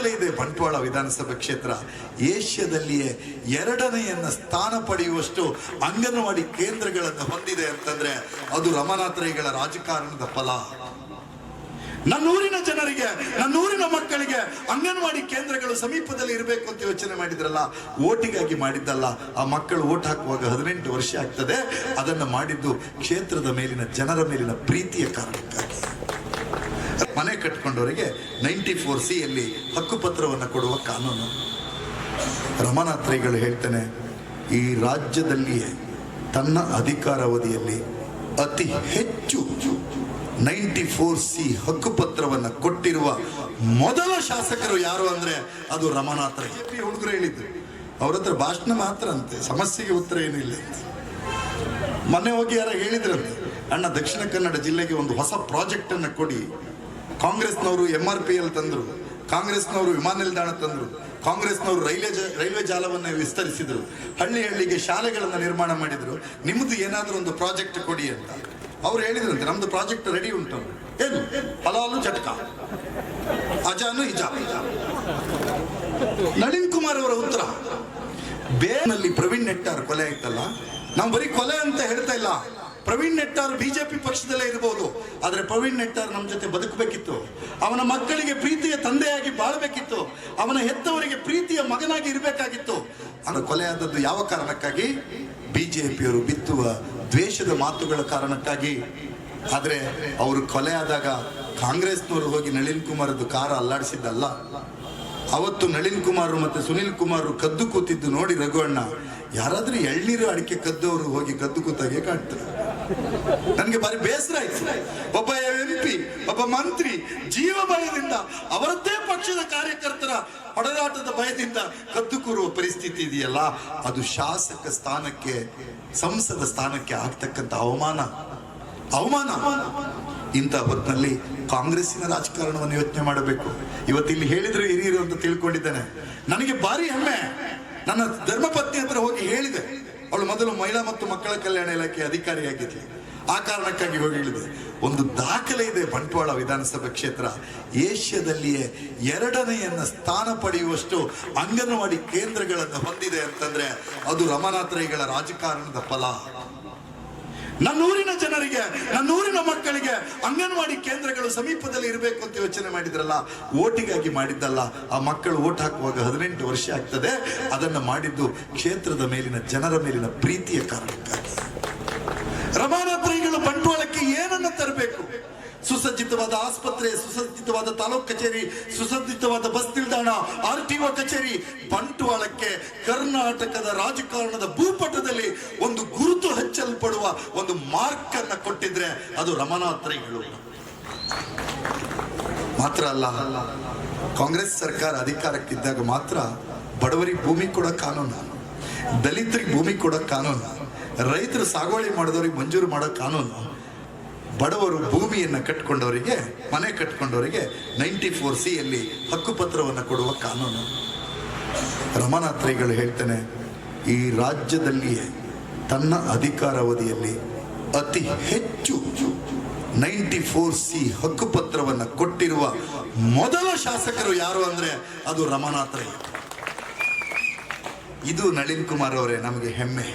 ದಾಖಲೆ ಇದೆ. ಬಂಟ್ವಾಳ ವಿಧಾನಸಭಾ ಕ್ಷೇತ್ರ ಏಷ್ಯಾದಲ್ಲಿಯೇ 2ನೇಯನ್ನ ಸ್ಥಾನ ಪಡೆಯುವಷ್ಟು ಅಂಗನವಾಡಿ ಕೇಂದ್ರಗಳನ್ನು ಹೊಂದಿದೆ ಅಂತಂದ್ರೆ ಅದು ರಮಾನಾಥ ರೈಗಳ ರಾಜಕಾರಣದ ಫಲ. ನನ್ನೂರಿನ ಜನರಿಗೆ, ನನ್ನೂರಿನ ಮಕ್ಕಳಿಗೆ ಅಂಗನವಾಡಿ ಕೇಂದ್ರಗಳು ಸಮೀಪದಲ್ಲಿ ಇರಬೇಕು ಅಂತ ಯೋಚನೆ ಮಾಡಿದ್ರಲ್ಲ, ಓಟಿಗಾಗಿ ಮಾಡಿದ್ದಲ್ಲ. ಆ ಮಕ್ಕಳು ಓಟ್ ಹಾಕುವಾಗ 18 ವರ್ಷ ಆಗ್ತದೆ. ಅದನ್ನು ಮಾಡಿದ್ದು ಕ್ಷೇತ್ರದ ಮೇಲಿನ ಜನರ ಮೇಲಿನ ಪ್ರೀತಿಯ ಕಾರಣಕ್ಕಾಗಿ. ಮನೆ ಕಟ್ಕೊಂಡವರಿಗೆ 94C ಯಲ್ಲಿ ಹಕ್ಕುಪತ್ರವನ್ನು ಕೊಡುವ ಕಾನೂನು. ರಮಾನಾಥ ರೈಗಳು ಹೇಳ್ತಾನೆ, ಈ ರಾಜ್ಯದಲ್ಲಿಯೇ ತನ್ನ ಅಧಿಕಾರಾವಧಿಯಲ್ಲಿ ಅತಿ ಹೆಚ್ಚು 94C ಹಕ್ಕುಪತ್ರವನ್ನು ಕೊಟ್ಟಿರುವ ಮೊದಲ ಶಾಸಕರು ಯಾರು ಅಂದ್ರೆ ಅದು ರಮಾನಾಥ ರೈ. ಹುಡುಗರು ಹೇಳಿದ್ರು, ಅವ್ರ ಹತ್ರ ಭಾಷಣ ಮಾತ್ರ ಅಂತೆ, ಸಮಸ್ಯೆಗೆ ಉತ್ತರ ಏನಿಲ್ಲ ಅಂತ. ಮೊನ್ನೆ ಹೋಗಿ ಯಾರ ಹೇಳಿದ್ರಂತೆ, ಅಣ್ಣ ದಕ್ಷಿಣ ಕನ್ನಡ ಜಿಲ್ಲೆಗೆ ಒಂದು ಹೊಸ ಪ್ರಾಜೆಕ್ಟ್ ಅನ್ನು ಕೊಡಿ. ಕಾಂಗ್ರೆಸ್ನವರು MRPL ತಂದ್ರು, ಕಾಂಗ್ರೆಸ್ನವರು ವಿಮಾನ ನಿಲ್ದಾಣ ತಂದ್ರು, ಕಾಂಗ್ರೆಸ್ನವರು ರೈಲ್ವೆ ಜಾಲವನ್ನು ವಿಸ್ತರಿಸಿದ್ರು, ಹಳ್ಳಿಗೆ ಶಾಲೆಗಳನ್ನು ನಿರ್ಮಾಣ ಮಾಡಿದ್ರು. ನಿಮ್ಮದು ಏನಾದರೂ ಒಂದು ಪ್ರಾಜೆಕ್ಟ್ ಕೊಡಿ ಅಂತ ಅವ್ರು ಹೇಳಿದ್ರಂತೆ. ನಮ್ದು ಪ್ರಾಜೆಕ್ಟ್ ರೆಡಿ ಉಂಟು. ಏನು? ಹಲಾಲು ಜಟ್ಕ, ಅಜಾನು ಹಿಜಾಬ್. ನಳಿನ್ ಕುಮಾರ್ ಅವರ ಉತ್ತರ, ಬೇನಲ್ಲಿ ಪ್ರವೀಣ್ ನೆಟ್ಟಾರ್ ಕೊಲೆ ಆಯ್ತಲ್ಲ, ನಾವು ಬರೀ ಕೊಲೆ ಅಂತ ಹೇಳ್ತಾ ಇಲ್ಲ. ಪ್ರವೀಣ್ ನೆಟ್ಟಾರ್ BJP ಪಕ್ಷದಲ್ಲೇ ಇರಬಹುದು, ಆದ್ರೆ ಪ್ರವೀಣ್ ನೆಟ್ಟಾರ್ ನಮ್ಮ ಜೊತೆ ಬದುಕಬೇಕಿತ್ತು. ಅವನ ಮಕ್ಕಳಿಗೆ ಪ್ರೀತಿಯ ತಂದೆಯಾಗಿ ಬಾಳಬೇಕಿತ್ತು. ಅವನ ಹೆತ್ತವರಿಗೆ ಪ್ರೀತಿಯ ಮಗನಾಗಿ ಇರಬೇಕಾಗಿತ್ತು. ಅವನ ಕೊಲೆ ಆದದ್ದು ಯಾವ ಕಾರಣಕ್ಕಾಗಿ? BJPಯವರು ಬಿತ್ತುವ ದ್ವೇಷದ ಮಾತುಗಳ ಕಾರಣಕ್ಕಾಗಿ. ಆದ್ರೆ ಅವರು ಕೊಲೆ ಆದಾಗ ಕಾಂಗ್ರೆಸ್ನವರು ಹೋಗಿ ನಳಿನ್ ಕುಮಾರ್ದು ಕಾರ ಅಲ್ಲಾಡಿಸಿದ್ದಲ್ಲ. ಅವತ್ತು ನಳಿನ್ ಕುಮಾರ್ ಮತ್ತೆ ಸುನಿಲ್ ಕುಮಾರ್ ಕದ್ದು ಕೂತಿದ್ದು ನೋಡಿ ರಘುವಣ್ಣ, ಯಾರಾದ್ರೂ ಎಳ್ನೀರು ಅಡಿಕೆ ಕದ್ದವರು ಹೋಗಿ ಕದ್ದು ಕೂತಾಗೆ ಕಾಣ್ತಾರೆ. ನನಗೆ ಬಾರಿ ಬೇಸರ ಆಯ್ತು. ಒಬ್ಬ MP, ಒಬ್ಬ ಮಂತ್ರಿ ಜೀವ ಭಯದಿಂದ, ಅವರದ್ದೇ ಪಕ್ಷದ ಕಾರ್ಯಕರ್ತರ ಹೊಡೆದಾಟದ ಭಯದಿಂದ ಕದ್ದು ಕೂರುವ ಪರಿಸ್ಥಿತಿ ಇದೆಯಲ್ಲ, ಅದು ಶಾಸಕ ಸ್ಥಾನಕ್ಕೆ, ಸಂಸದ ಸ್ಥಾನಕ್ಕೆ ಆಗ್ತಕ್ಕಂಥ ಅವಮಾನ. ಇಂಥ ಹೊತ್ತಿನಲ್ಲಿ ಕಾಂಗ್ರೆಸ್ಸಿನ ರಾಜಕಾರಣವನ್ನು ಯೋಚನೆ ಮಾಡಬೇಕು. ಇವತ್ತಿಲ್ಲಿ ಹೇಳಿದ್ರು ಹಿರಿಯರು ಅಂತ ತಿಳ್ಕೊಂಡಿದ್ದೇನೆ. ನನಗೆ ಭಾರಿ ಹೆಮ್ಮೆ. ನನ್ನ ಧರ್ಮಪತ್ನಿ ಹತ್ರ ಹೋಗಿ ಹೇಳಿದೆ. ಅವಳು ಮೊದಲು ಮಹಿಳಾ ಮತ್ತು ಮಕ್ಕಳ ಕಲ್ಯಾಣ ಇಲಾಖೆ ಅಧಿಕಾರಿಯಾಗಿದ್ಲು. ಆ ಕಾರಣಕ್ಕಾಗಿ ಹೋಗಿ ಹೇಳಿದೆ. ಒಂದು ದಾಖಲೆ ಇದೆ. ಬಂಟ್ವಾಳ ವಿಧಾನಸಭಾ ಕ್ಷೇತ್ರ ಏಷ್ಯಾದಲ್ಲಿಯೇ 2ನೇಯನ್ನ ಸ್ಥಾನ ಪಡೆಯುವಷ್ಟು ಅಂಗನವಾಡಿ ಕೇಂದ್ರಗಳನ್ನು ಹೊಂದಿದೆ ಅಂತಂದ್ರೆ ಅದು ರಮಾನಾಥ ರೈಗಳ ರಾಜಕಾರಣದ ಫಲ. ನನ್ನೂರಿನ ಜನರಿಗೆ, ನನ್ನೂರಿನ ಮಕ್ಕಳಿಗೆ ಅಂಗನವಾಡಿ ಕೇಂದ್ರಗಳು ಸಮೀಪದಲ್ಲಿ ಇರಬೇಕು ಅಂತ ಯೋಚನೆ ಮಾಡಿದ್ರಲ್ಲ, ಓಟಿಗಾಗಿ ಮಾಡಿದ್ದಲ್ಲ. ಆ ಮಕ್ಕಳು ಓಟ್ ಹಾಕುವಾಗ 18 ವರ್ಷ ಆಗ್ತದೆ. ಅದನ್ನು ಮಾಡಿದ್ದು ಕ್ಷೇತ್ರದ ಮೇಲಿನ ಜನರ ಮೇಲಿನ ಪ್ರೀತಿಯ ಕಾರಣಕ್ಕಾಗಿ. ರಮಾನಾಥ ರೈಗಳು ಬಂಟ್ವಾಳಕ್ಕೆ ಏನನ್ನ ತರಬೇಕು? ಸುಸಜ್ಜಿತವಾದ ಆಸ್ಪತ್ರೆ, ಸುಸಜ್ಜಿತವಾದ ತಾಲೂಕು ಕಚೇರಿ, ಸುಸಜ್ಜಿತವಾದ ಬಸ್ ನಿಲ್ದಾಣ, RTO ಕಚೇರಿ. ಬಂಟ್ವಾಳಕ್ಕೆ ಕರ್ನಾಟಕದ ರಾಜಕಾರಣದ ಭೂಪಟದಲ್ಲಿ ಒಂದು ಗುರುತು ಹಚ್ಚಲ್ಪಡುವ ಒಂದು ಮಾರ್ಕ್ ಅನ್ನ ಕೊಟ್ಟಿದ್ರೆ ಅದು ರಮಾನಾಥ ರೈಗಳು. ಮಾತ್ರ ಅಲ್ಲ, ಕಾಂಗ್ರೆಸ್ ಸರ್ಕಾರ ಅಧಿಕಾರಕ್ಕಿದ್ದಾಗ ಮಾತ್ರ ಬಡವರಿಗೆ ಭೂಮಿ ಕೊಡೋ ಕಾನೂನು, ದಲಿತರಿಗೆ ಭೂಮಿ ಕೊಡೋ ಕಾನೂನು, ರೈತರು ಸಾಗುವಳಿ ಮಾಡಿದವರಿಗೆ ಮಂಜೂರು ಮಾಡೋ ಕಾನೂನು, ಬಡವರು ಭೂಮಿಯನ್ನು ಕಟ್ಕೊಂಡವರಿಗೆ, ಮನೆ ಕಟ್ಕೊಂಡವರಿಗೆ 94C ಯಲ್ಲಿ ಹಕ್ಕುಪತ್ರವನ್ನು ಕೊಡುವ ಕಾನೂನು. ರಮಾನಾಥ ರೈಗಳು ಹೇಳ್ತಾನೆ, ಈ ರಾಜ್ಯದಲ್ಲಿಯೇ ತನ್ನ ಅಧಿಕಾರಾವಧಿಯಲ್ಲಿ ಅತಿ ಹೆಚ್ಚು 94C ಹಕ್ಕುಪತ್ರವನ್ನು ಕೊಟ್ಟಿರುವ ಮೊದಲ ಶಾಸಕರು ಯಾರು ಅಂದ್ರೆ ಅದು ರಮಾನಾಥ ರೈ. ಇದು ನಳಿನ್ ಕುಮಾರ್ ಅವರೇ ನಮಗೆ ಹೆಮ್ಮೆ.